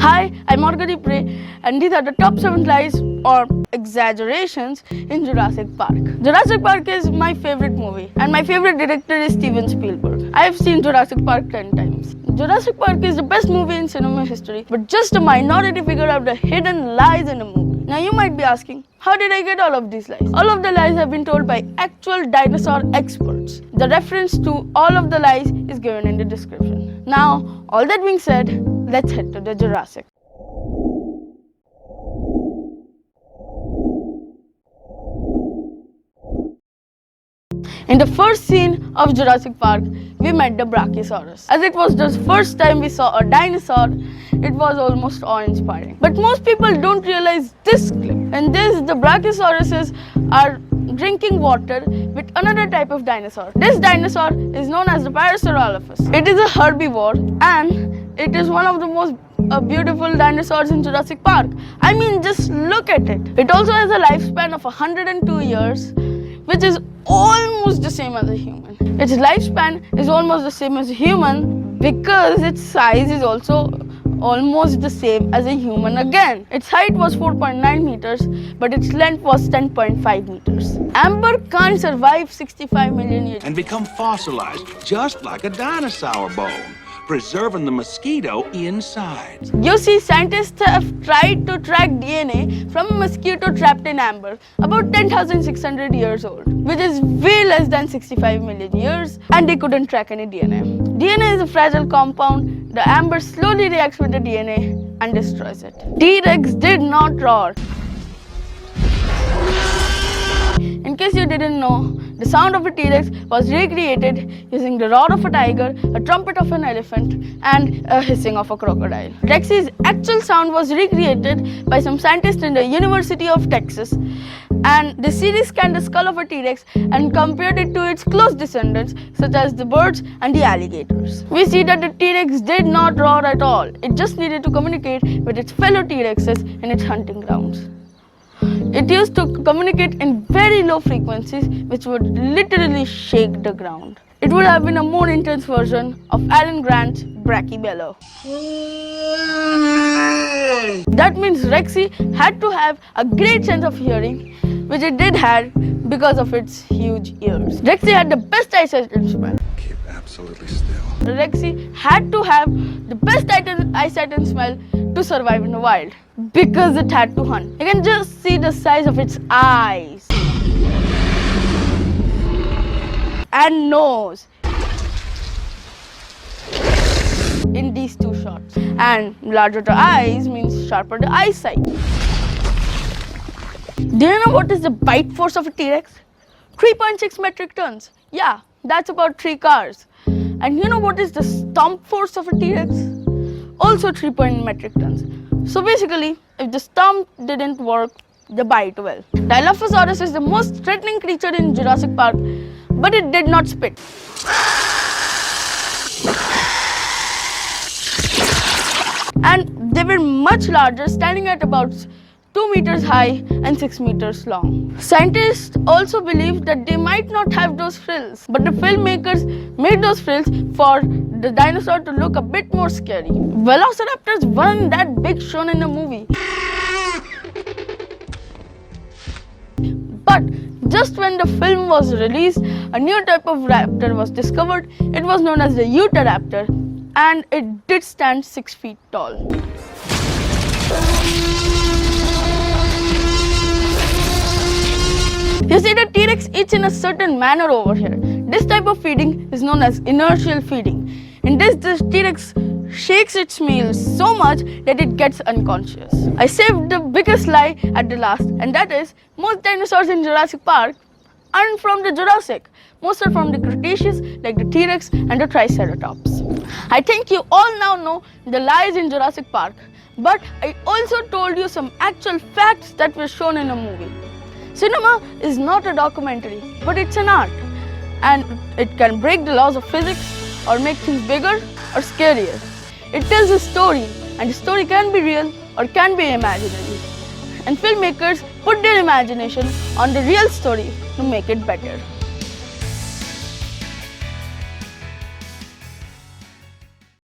Hi, I'm Arkadeep and these are the top 7 lies or exaggerations in Jurassic Park. Jurassic Park is my favorite movie and my favorite director is Steven Spielberg. I have seen Jurassic Park 10 times. Jurassic Park is the best movie in cinema history, but just a minority figured out the hidden lies in the movie. Now you might be asking, how did I get all of these lies? All of the lies have been told by actual dinosaur experts. The reference to all of the lies is given in the description. Now, all that being said, let's head to the Jurassic. In the first scene of Jurassic Park, we met the Brachiosaurus. As it was the first time we saw a dinosaur, it was almost awe-inspiring. But most people don't realize this clip. In this, the Brachiosauruses are drinking water with another type of dinosaur. This dinosaur is known as the Parasaurolophus. It is a herbivore and it is one of the most beautiful dinosaurs in Jurassic Park. I mean, just look at it. It also has a lifespan of 102 years, which is almost the same as a human. Its lifespan is almost the same as a human because its size is also almost the same as a human again. Its height was 4.9 meters, but its length was 10.5 meters. Amber can't survive 65 million years and become fossilized just like a dinosaur bone, preserving the mosquito inside. You see, scientists have tried to track DNA from a mosquito trapped in amber about 10,600 years old, which is way less than 65 million years, and they couldn't track any DNA. DNA is a fragile compound. The amber slowly reacts with the DNA and destroys it. T-Rex did not roar. In case you didn't know, the sound of a T-Rex was recreated using the roar of a tiger, a trumpet of an elephant, and a hissing of a crocodile. Rex's actual sound was recreated by some scientists in the University of Texas, and the series scanned the skull of a T-Rex and compared it to its close descendants, such as the birds and the alligators. We see that the T-Rex did not roar at all. It just needed to communicate with its fellow T-Rexes in its hunting grounds. It used to communicate in very low frequencies, which would literally shake the ground. It would have been a more intense version of Alan Grant's Brachiosaurus. That means Rexy had to have a great sense of hearing, which it did have because of its huge ears. Rexy had the best eyesight and smell. Keep absolutely still. Rexy had to have the best eyesight and smell to survive in the wild because it had to hunt. You can just see the size of its eyes and nose in these two shots. And larger the eyes means sharper the eyesight. Do you know what is the bite force of a T-Rex? 3.6 metric tons. Yeah, that's about 3 cars. And you know what is the stomp force of a T-Rex? Also 3 metric tons. So basically, if the stomp didn't work, the bite will. Dilophosaurus is the most threatening creature in Jurassic Park, but it did not spit. And they were much larger, standing at about 2 meters high and 6 meters long. Scientists also believe that they might not have those frills, but the filmmakers made those frills for the dinosaur to look a bit more scary. Velociraptors weren't that big shown in the movie. But just when the film was released, a new type of raptor was discovered. It was known as the Utahraptor, and it did stand 6 feet tall. You see, the T-Rex eats in a certain manner over here. This type of feeding is known as inertial feeding. In this T-Rex shakes its meal so much that it gets unconscious. I saved the biggest lie at the last, and that is most dinosaurs in Jurassic Park aren't from the Jurassic. Most are from the Cretaceous, like the T-Rex and the Triceratops. I think you all now know the lies in Jurassic Park, but I also told you some actual facts that were shown in a movie. Cinema is not a documentary, but it's an art, and it can break the laws of physics or make things bigger or scarier. It tells a story, and the story can be real or can be imaginary. And filmmakers put their imagination on the real story to make it better.